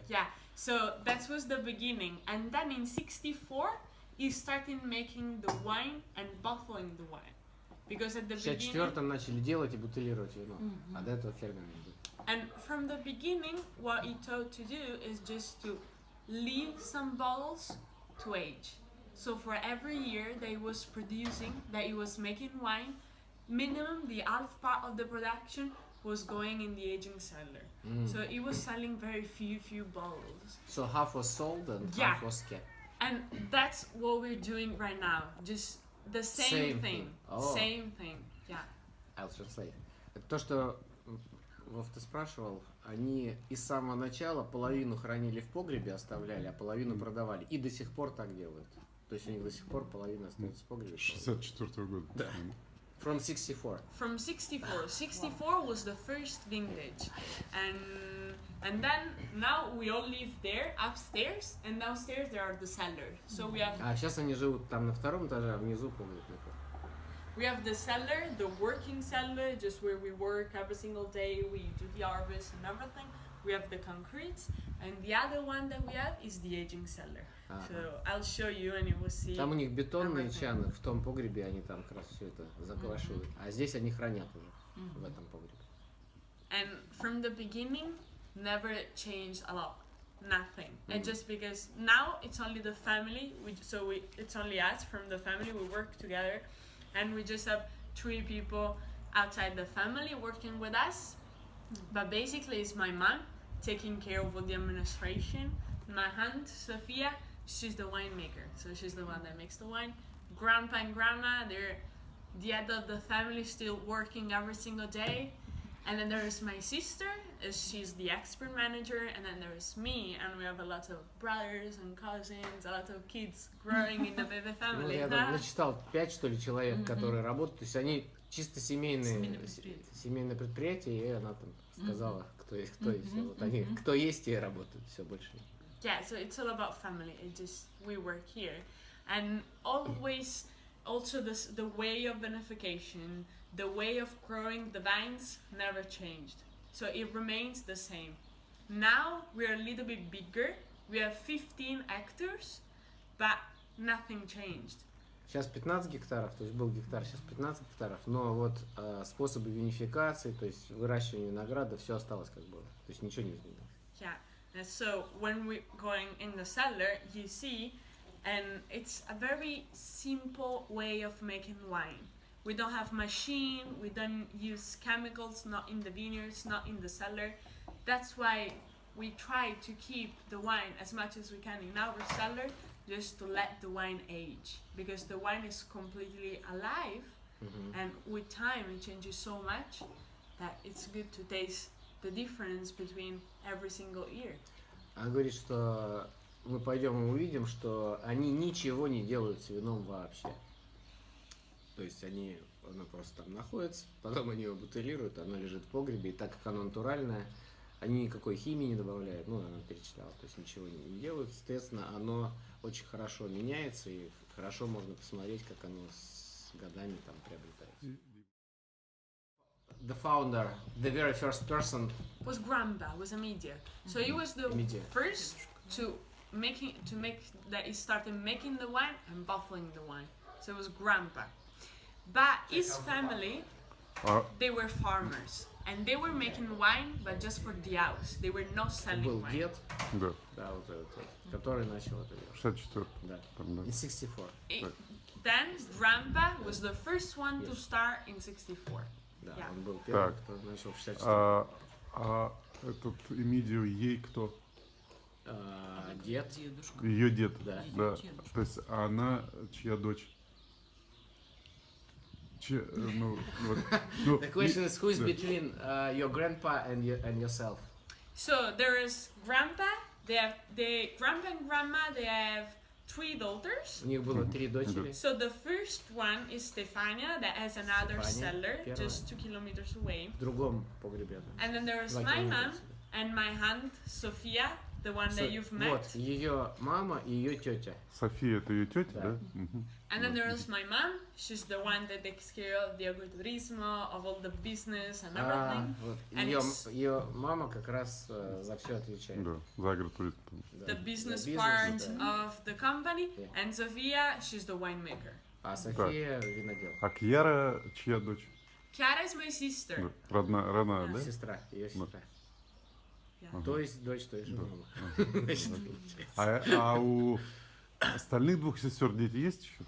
Yeah, so that was the beginning. And then in 64, he started making the wine and bottling the wine. Because at the В beginning... 64-м начали делать и бутылировать вино, а до этого фермерами были. And from the beginning, what he thought to do is just to leave some bottles to age. So for every year that he was producing, that he was making wine, minimum the half part of the production was going in the aging cellar. So he was selling very few bottles. So half was sold and half was kept. And that's what we're doing right now. Just the same thing. Same thing. Yeah. I'll translate. Это то, что Вов, ты спрашивал, они из самого начала половину хранили в погребе, оставляли, а половину продавали. И до сих пор так делают. То есть у них до сих пор половина остается в погребе. 64-го года. Да. From 64. From 64. 64 was the first vintage. And then now we all live there upstairs, and downstairs there are the cellars. So we have... А сейчас они живут там на втором этаже, а внизу погреб. We have the cellar, the working cellar, just where we work every single day, we do the harvest and everything. We have the concrete, and the other one that we have is the aging cellar. So I'll show you and you will see. Там у них бетонные чаны, в том погребе они там как раз все это заквашивают, а здесь они хранят уже в этом погребе. And from the beginning, never changed a lot, nothing. And just because now it's only the family, it's only us from the family, we work together, and we just have 3 people outside the family working with us. But basically it's my mom taking care of all the administration. My aunt, Sophia, she's the winemaker, so she's the one that makes the wine. Grandpa and grandma, they're the head of the family, still working every single day. And then there is my sister, she's the expert manager, and then there is me, and we have a lot of brothers and cousins, a lot of kids growing in the Pepе family. Ну, я там насчитал 5, что ли, человек, которые работают, то есть они чисто семейное предприятие, и она там сказала, кто есть. Вот они, кто есть, и работают, все больше. Yeah, so it's all about family. It just, we work here. And always, also the way of vinification, the way of growing the vines never changed. So it remains the same. Now we're a little bit bigger. We have 15 hectares, but nothing changed. Сейчас 15 гектаров, то есть был гектар, сейчас 15 гектаров, но вот способы винификации, то есть выращивания винограда, все осталось как было, то есть ничего не изменилось. Yeah, and so when we're going in the cellar, you see, and it's a very simple way of making wine. We don't have machine, we don't use chemicals, not in the vineyards, not in the cellar. That's why we try to keep the wine as much as we can in our cellar, just to let the wine age, because the wine is completely alive, and with time it changes so much that it's good to taste the difference between every single year. Она говорит, что мы пойдем и увидим, что они ничего не делают с вином вообще. То есть оно просто там находится, потом они его бутылируют, оно лежит в погребе, и так как оно натуральное, они никакой химии не добавляют, ну, она перечисляла, то есть ничего не делают, соответственно, оно очень хорошо меняется, и хорошо можно посмотреть, как оно с годами там приобретается. The founder, the very first person was Grandpa, was Emidио. So he was the first to make that he started making the wine and bottling the wine. So it was Grandpa. But his family, they were farmers, and they were making wine, but just for the house. They were not selling был wine. дед, Да. да, вот этот, который начал это делать. 64. Да. Там, да. In 64. Then Grandpa was the first one to start in 64. Да, Yeah. он был первый, Так. кто начал в 64. А этот Эмидио ей кто? Дед. Ее дед. Да. Да. То есть она чья дочь? The question is, who is between your grandpa and yourself? So there is Grandpa. Grandpa and Grandma. They have 3 daughters. У них было 3 дочери. So the first one is Stefania, that has another cellar just 2 kilometers away. В другом погребе. And then there is my mom and my aunt Sophia. the one that you've met. Вот, ее мама и ее тетя. София, это ее тетя, Да. да? Мгм. And then there's my mom. She's the one that takes care of the agriturismo, of all the business and everything. Вот, And it's ее мама как раз за все отвечает. Да, за агротуризм. Да, the business за part да. of the company. Yeah. And Sofia, she's the winemaker. А София винодел. А Кьяра чья дочь? Chiara is my sister. Да, родная, да? Сестра, ее сестра. Yeah. То есть дочь той же мамы. Значит, получается. А у остальных двух сестер дети есть еще?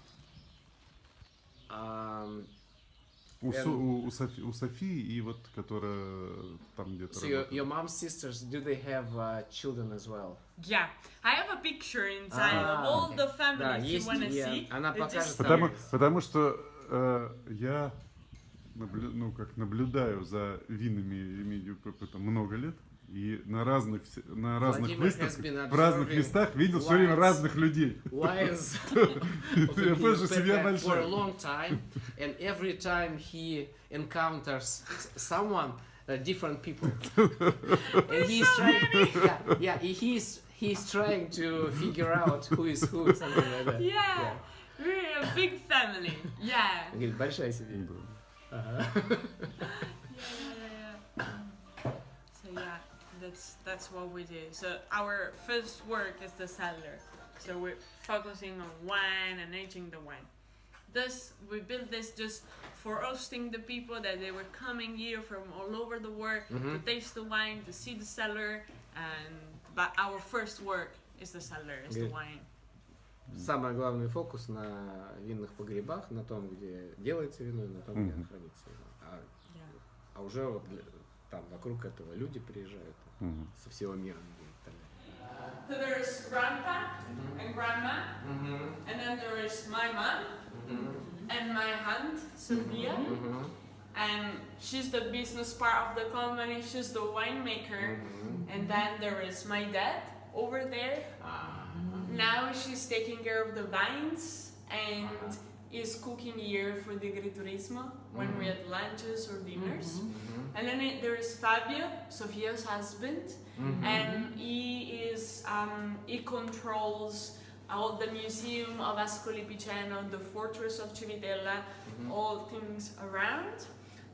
У Софии и вот, которая там где-то So your mom's sisters, do they have children as well? Yeah, I have a picture inside of all the family Да, if you есть, want to see. она It's покажет just нам. here. Потому что я наблюдаю за винами Эмидио Пепе там много лет. И на разных выставках, в разных местах видел все время разных людей. Wines Я тоже семья for a большая. long time, and every time he encounters someone, different people, and he's trying, he's trying to figure out who is who, something like that. Yeah, we're a big family. Yeah. Говорит, большая семья. Ага. So yeah, that's what we do. So our first work is the cellar. So we're focusing on wine and aging the wine. Thus, we built this just for hosting the people that they were coming here from all over the world to taste the wine, to see the cellar, but our first work is the cellar, is the wine. Самый главный фокус на винных погребах, на том, где делается вино, и на том, где хранится вино. А уже вот там вокруг этого люди приезжают со всего мира. So there's grandpa and grandma, and then there is my mom and my aunt Sophia, and she's the business part of the company. She's the winemaker, and then there is my dad over there. Now she's taking care of the vines and is cooking here for the agriturismo when we had lunches or dinners. And then there is Fabio, Sofia's husband, and he controls all the museum of Ascoli Piceno, the fortress of Civitella, all things around.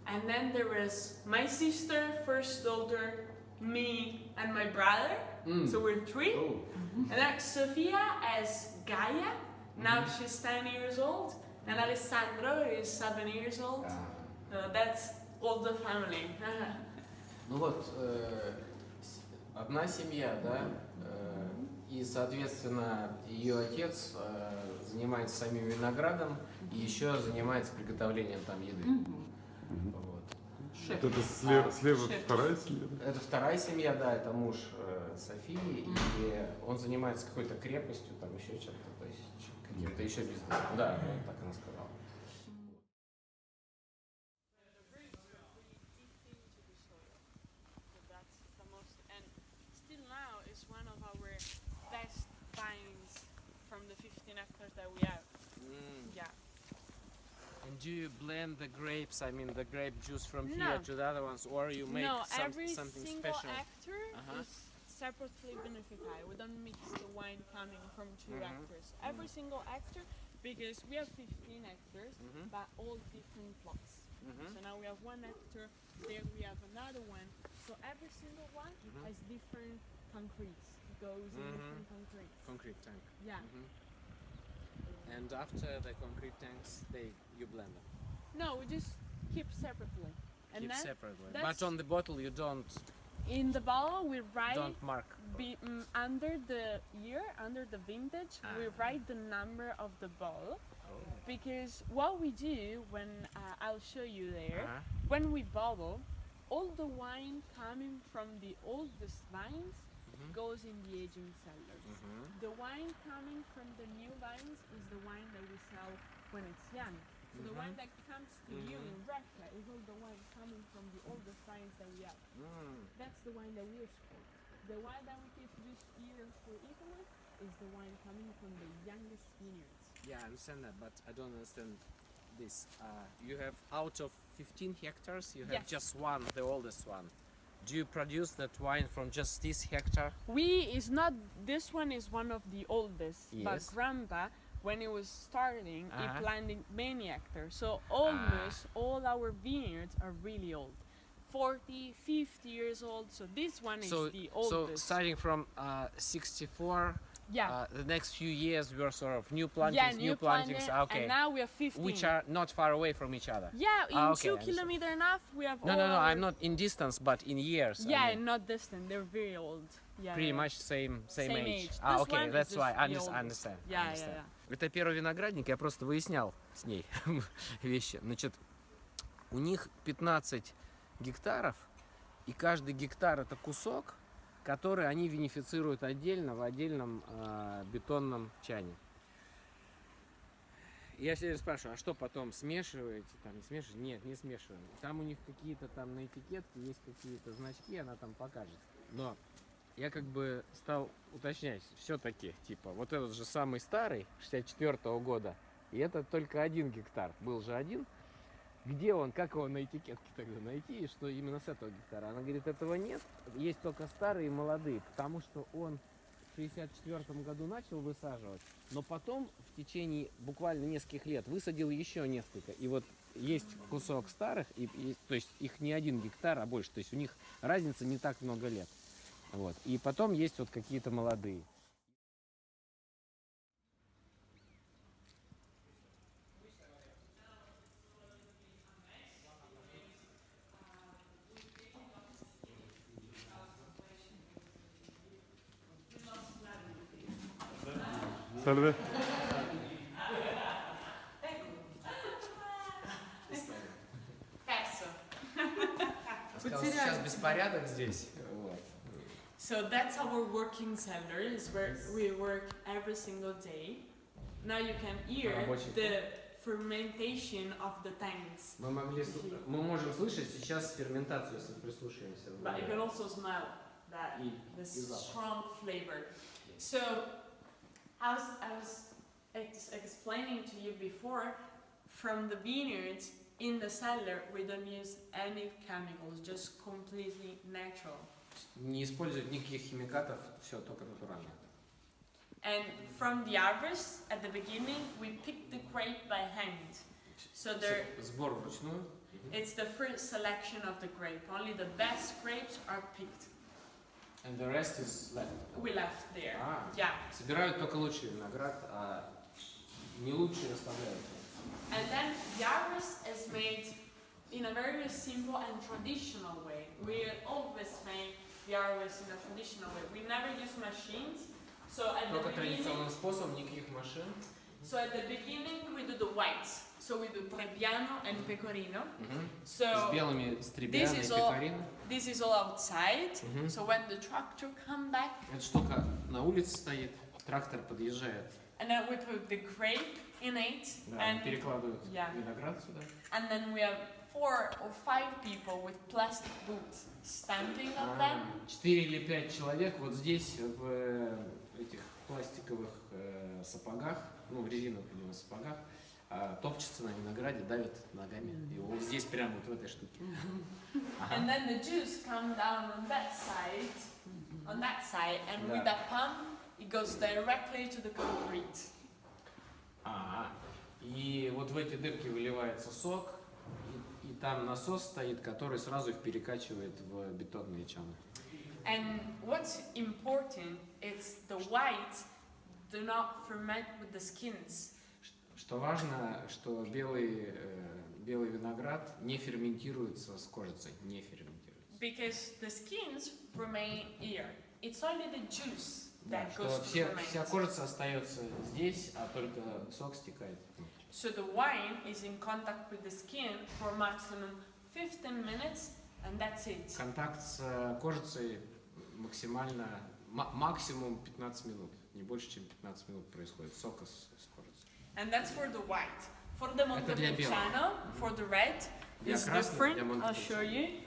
And then there is my sister, first daughter, me, and my brother. So we're three. And then Sofia as Gaia. Now she's 10 years old. And Alessandro is 7 years old. So that's all the family. Ну вот, одна семья, да, и, соответственно, ее отец занимается самим виноградом и еще занимается приготовлением там еды. Вот. Это слева вторая семья? Это вторая семья, да, это муж Софии, и он занимается какой-то крепостью, там еще чем-то, то есть каким-то еще бизнесом. Да, так она сказала. And do you blend the grapes, I mean the grape juice from here to the other ones, or you make something special? Every single hectare is separately beneficial. We don't mix the wine coming from two hectares. Every single hectare, because we have 15 hectares, but all different plots. So now we have 1 hectare, there we have another one. So every single one has different concretes. It goes in different concretes. Concrete tank. Yeah. And after the concrete tanks, you blend them. No, we just keep separately. And Keep then separately. that's- But on the bottle you don't in the bottle we write mark. under the year, under the vintage, we write the number of the bottle. Because what we do when I'll show you there, when we bottle, all the wine coming from the oldest vines goes in the aging cellar. The wine coming from the new vines is the wine that we sell when it's young. So the wine that comes to you in Russia is all the wine coming from the oldest vines that we have. That's the wine that we export. The wine that we produce here for Italy is the wine coming from the youngest vineyards. Yeah, I understand that, but I don't understand this. You have out of 15 hectares, you have Yes. just one, the oldest one. Do you produce that wine from just this hectare? This one is one of the oldest, but Yes. Grandpa, when he was starting, he Uh-huh. planted many hectares. So almost all our vineyards are really old. 40, 50 years old. So this one is the oldest. So starting from 64, Yeah. the next few years were sort of new plantings, Yeah, new plantings. planting, Okay. and now we have 15. Which are not far away from each other. Yeah, in okay, 2 I kilometer and a half we have No, all no, no. our- I'm not in distance, but in years. I Yeah, mean, not distant. They're very old. Yeah, pretty yeah. much same age. This Okay, one is that's just why. the I oldest. understand. Yeah, understand. yeah, yeah. Это первый виноградник, я просто выяснял с ней вещи. Значит, у них 15 гектаров, и каждый гектар это кусок, который они винифицируют отдельно в отдельном бетонном чане. Я все время спрашиваю, а что потом смешиваете? Там не смешиваете? Нет, не смешиваем. Там у них какие-то там на этикетке есть какие-то значки, она там покажет. Но я как бы стал уточнять, все-таки, типа, вот этот же самый старый, 64-го года, и это только 1 гектар, был же один. Где он, как его на этикетке тогда найти, и что именно с этого гектара? Она говорит, этого нет, есть только старые и молодые, потому что он в 64-м году начал высаживать, но потом в течение буквально нескольких лет высадил еще несколько. И вот есть кусок старых, то есть их не 1 гектар, а больше, то есть у них разница не так много лет. Вот. И потом есть вот какие-то молодые. Salve. Сейчас беспорядок здесь. Вот. So that's our working cellar, is where we work every single day. Now you can hear the fermentation of the tanks. Мы можем слышать сейчас ферментацию, если прислушаемся. But you can also smell that, the strong flavor. So, I was explaining to you before, from the vineyards in the cellar, we don't use any chemicals, just completely natural. Не используют никаких химикатов, все только натурально. And from the harvest, at the beginning, we pick the grape by hand. So there, Сбор вручную. it's the first selection of the grape. Only the best grapes are picked. And the rest is left. We left there. А, Yeah. собирают только лучший виноград, а не лучший оставляют. And then the harvest is made in a very simple and traditional way. We always make the harvest in a traditional way. We never use machines. So at the Только beginning, традиционным способом, никаких машин. we do the whites. So we do Trebbiano and Pecorino. С So белыми стребями и this is all- пекарино. this is all outside. Мгм. So when the tractor come back, Эта штука на улице стоит, трактор подъезжает, and then we put the grape in it, да, and перекладывают yeah. виноград сюда. and then we have 4 or 5 people with plastic boots stamping on them. 4 или 5 человек вот здесь в этих пластиковых сапогах, ну в резиновых, видимо, сапогах, топчется на винограде, давит ногами. И вот здесь прямо вот в этой штуке. And then the juice come down on that side, and with Да. a pump, it goes directly to the concrete. И вот в эти дырки выливается сок, и там насос стоит, который сразу их перекачивает в бетонные чаны. And what's important is the whites do not ferment with the skins. Что важно, что белый виноград не ферментируется с кожицей, не ферментируется. Because the skins remain here. It's only the juice Да, that что goes to вся ferment. кожица остается здесь, а только сок стекает. So the wine is in contact with the skin for maximum 15 minutes, and that's it. Контакт с кожицей максимально, максимум 15 минут. Не больше, чем 15 минут происходит сока с кожицей. And that's for the white. For the Это для белого. Montepulciano, for the red, Для is красного, different. для I'll show Montepulciano. you.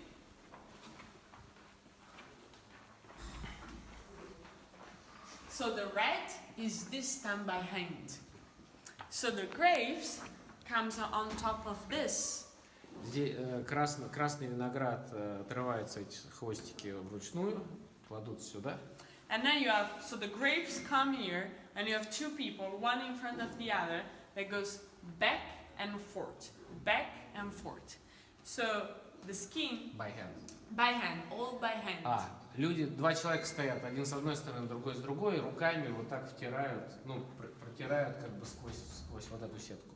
So the red is this done by hand. So the grapes comes on top of this, Здесь красный виноград отрывается эти хвостики вручную, кладутся сюда. And then you have, so the grapes come here, and you have two people, one in front of the other, that goes back and forth, back and forth. So the skin By hand. all by hand. Люди, два человека стоят, один с одной стороны, другой с другой, руками вот так втирают, протирают как бы сквозь вот эту сетку.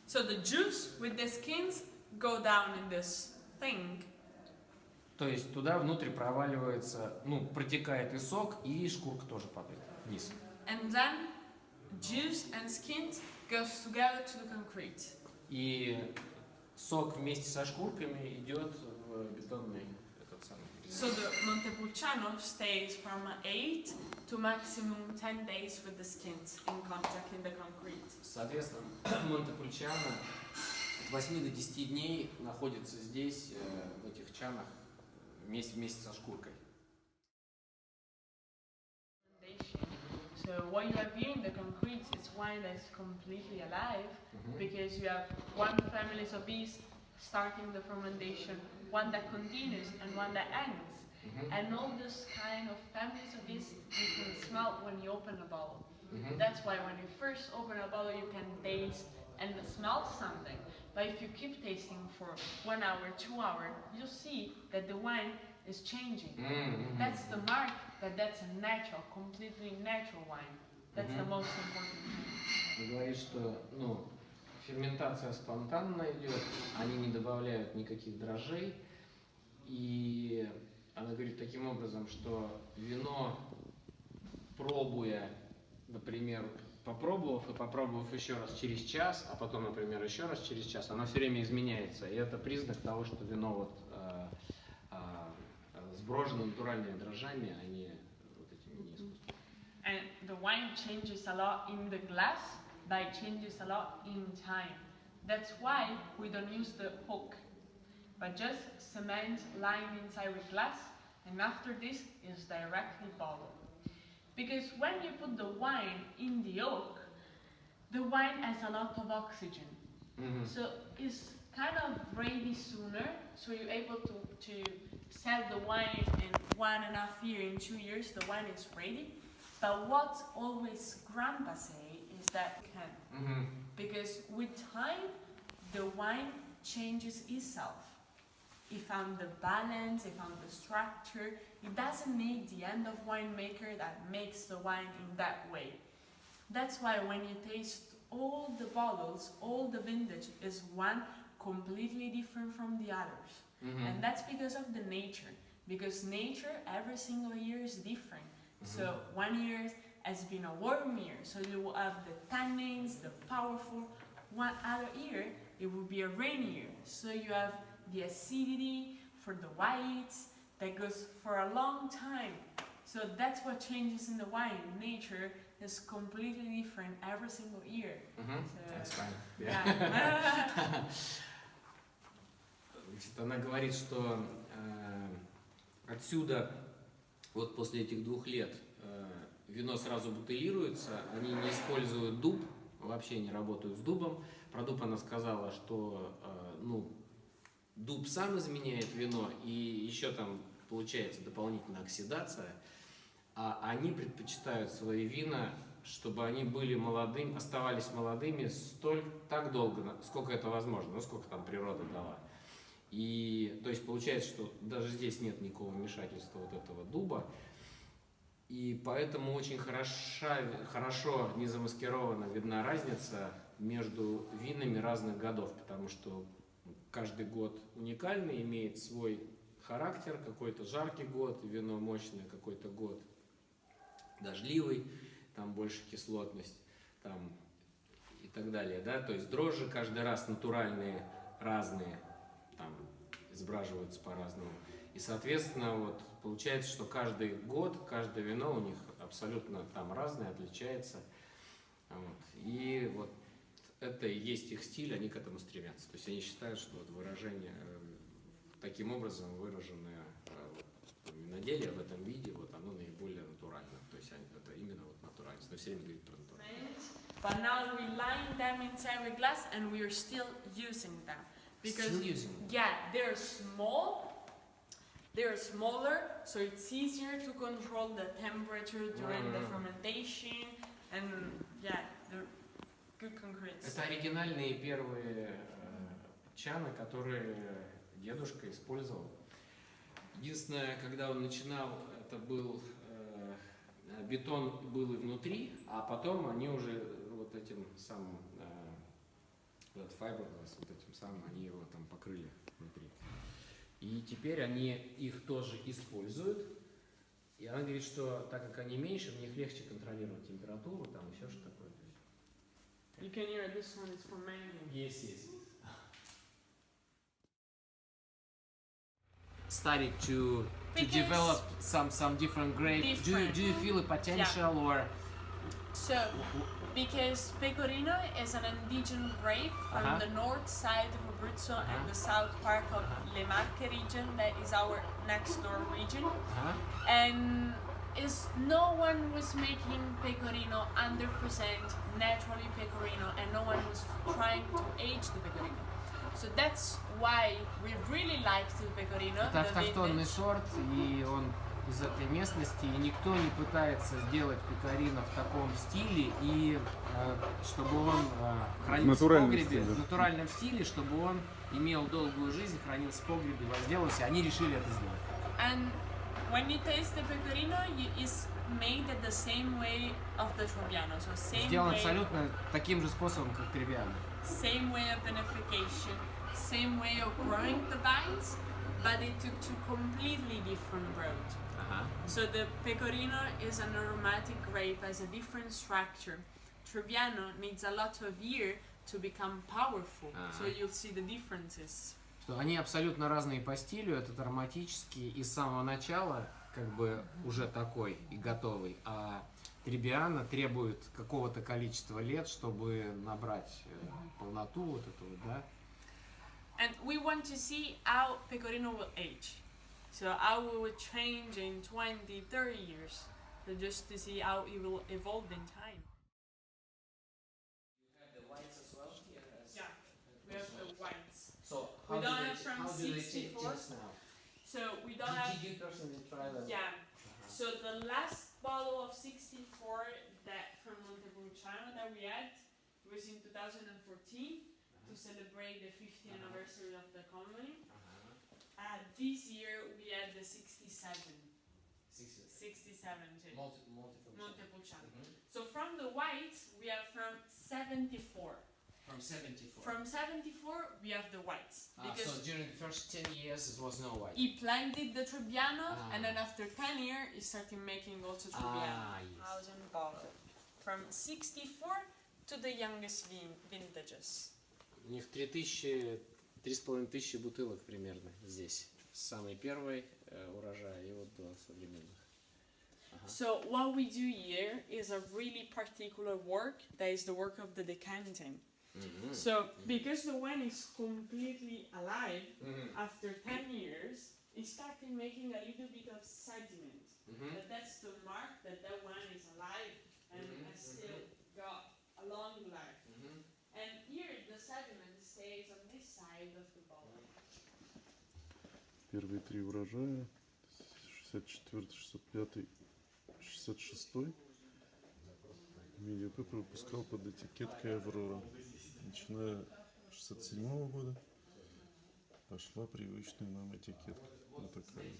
So the juice with the skins go down in this thing. То есть туда внутрь проваливается, протекает и сок, и шкурка тоже падает вниз. And then juice and skins goes together to the concrete. И сок вместе со шкурками идет в бетонный самый. So the Montepulciano stays from 8 to maximum 10 days with the skins in contact in the concrete. Соответственно, Монтепульчано от 8 до 10 дней находится здесь, в этих чанах, вместе со шкуркой. So what you have here in the concrete is wine that's completely alive, because you have one family of bees starting the fermentation, one that continues and one that ends. And all those kind of families of bees you can smell when you open a bottle. That's why when you first open a bottle you can taste and smell something. But if you keep tasting for 1 hour, 2 hours, you'll see that the wine is changing. That's the mark that that's a natural, completely natural wine. That's the most important thing. Он говорит, что ферментация спонтанно идет, они не добавляют никаких дрожжей. И она говорит таким образом, что вино, пробуя, например, попробовав еще раз через час, а потом, например, еще раз через час, оно все время изменяется. И это признак того, что вино сброжено натуральными дрожжами, а не вот этими не искусственными. And the wine changes a lot in the glass, but it changes a lot in time. That's why we don't use the hook, but just cement lined inside with glass, and after this is directly bottled. Because when you put the wine in the oak, the wine has a lot of oxygen. So it's kind of ready sooner, so you're able to sell the wine in 1.5 years, in 2 years, the wine is ready. But what always grandpa say is that because with time, the wine changes itself. He found the balance, he found the structure. It doesn't need the end of winemaker that makes the wine in that way. That's why when you taste all the bottles, all the vintage is one completely different from the others. And that's because of the nature. Because nature every single year is different. So 1 year has been a warm year, so you will have the tannins, the powerful. One other year, it will be a rainy year, so you have the acidity for the whites that goes for a long time. So that's what changes in the wine. Nature is completely different every single year. That's fine. Yeah. Она говорит, что отсюда, вот после этих 2 лет, вино сразу бутылируется, они не используют дуб, вообще не работают с дубом. Про дуб она сказала, что дуб сам изменяет вино, и еще там получается дополнительная оксидация, а они предпочитают свои вина, чтобы они были оставались молодыми так долго, сколько это возможно, сколько там природа дала. И то есть получается, что даже здесь нет никакого вмешательства вот этого дуба, и поэтому очень хорошо незамаскированно видна разница между винами разных годов, потому что каждый год уникальный, имеет свой характер, какой-то жаркий год, вино мощное, какой-то год дождливый, там больше кислотность, там и так далее, да, то есть дрожжи каждый раз натуральные, разные, там сбраживаются по-разному, и соответственно вот получается, что каждый год, каждое вино у них абсолютно там разное, отличается, вот. И вот это и есть их стиль, они к этому стремятся. То есть они считают, что вот выражение, таким образом выраженное виноделие в этом виде, вот оно наиболее натурально. То есть это именно вот натуральность. Но все время говорит про натуральность. But now we line them inside with glass and we are still using them. because Still using them. yeah, they're small, they're smaller, so it's easier to control the temperature during the fermentation, and yeah, they're good concretes. Это оригинальные первые чаны, которые дедушка использовал. Единственное, когда он начинал, это был бетон был и внутри, а потом они уже вот этим самым вот fiberglass, вот этим самым, они его там покрыли внутри. И теперь они их тоже используют. И она говорит, что так как они меньше, в них легче контролировать температуру, там еще что такое. You can hear this one is fermenting. Yes, yes, yes. Started to develop some different grapes. Do you feel a potential or? So, because pecorino is an indigenous grape from the north side of Abruzzo and the south part of Le Marche region, that is our next door region, and no one was making pecorino 100% naturally pecorino, and no one was trying to age the pecorino. So that's why we really like the pecorino. Это автохтонный сорт, и он из этой местности, и никто не пытается сделать пекарино в таком стиле, и чтобы он хранился в погребе, в натуральном стиле, чтобы он имел долгую жизнь, хранился в погребе, возделался, они решили это сделать. And when you taste the pecorino, it's made at the same way of the Trebbiano, so same Сделан way, абсолютно таким же способом, как Trebbiano. same way of vinification, same way of growing the vines, but it took two completely different roads. So the pecorino is an aromatic grape, has a different structure. Trebbiano needs a lot of year to become powerful, so you'll see the differences. Что они абсолютно разные по стилю, этот ароматический и с самого начала как бы уже такой и готовый, а Trebbiano требует какого-то количества лет, чтобы набрать полноту вот этого, да. And we want to see how pecorino will age. So how it will change in 20, 30 years. So just to see how it will evolve in time. You have the whites as well here? Yeah, we have the whites. So We don't have from how do they 64. taste now? So we don't have... Did you personally try them? Yeah. So the last bottle of 64 that from Montepulciano that we had was in 2014 to celebrate the 50th anniversary of the colony. This year we had the 67. 67 Montepulciano. So from the whites we have from 74. From 74. From 74 we have the whites. So during the first 10 years it was no white. He planted the Trebbiano and then after 10 years he started making also Trebbiano. Yes. 1000 bottles. From 64 to the youngest vintages. У них 3500 бутылок примерно здесь. Самый первый урожай и вот до современных. So what we do here is a really particular work that is the work of the decanting. So because the wine is completely alive, after 10 years, it started making a little bit of sediment. But that's the mark that that wine is alive and has still got a long life. And here the sediment stays on this side of the bottle. Первые три урожая, 64, 65, 66. Эмидио Пепе выпускал под этикеткой «Аврора». Начиная с 67 года пошла привычная нам этикетка. Вот такая.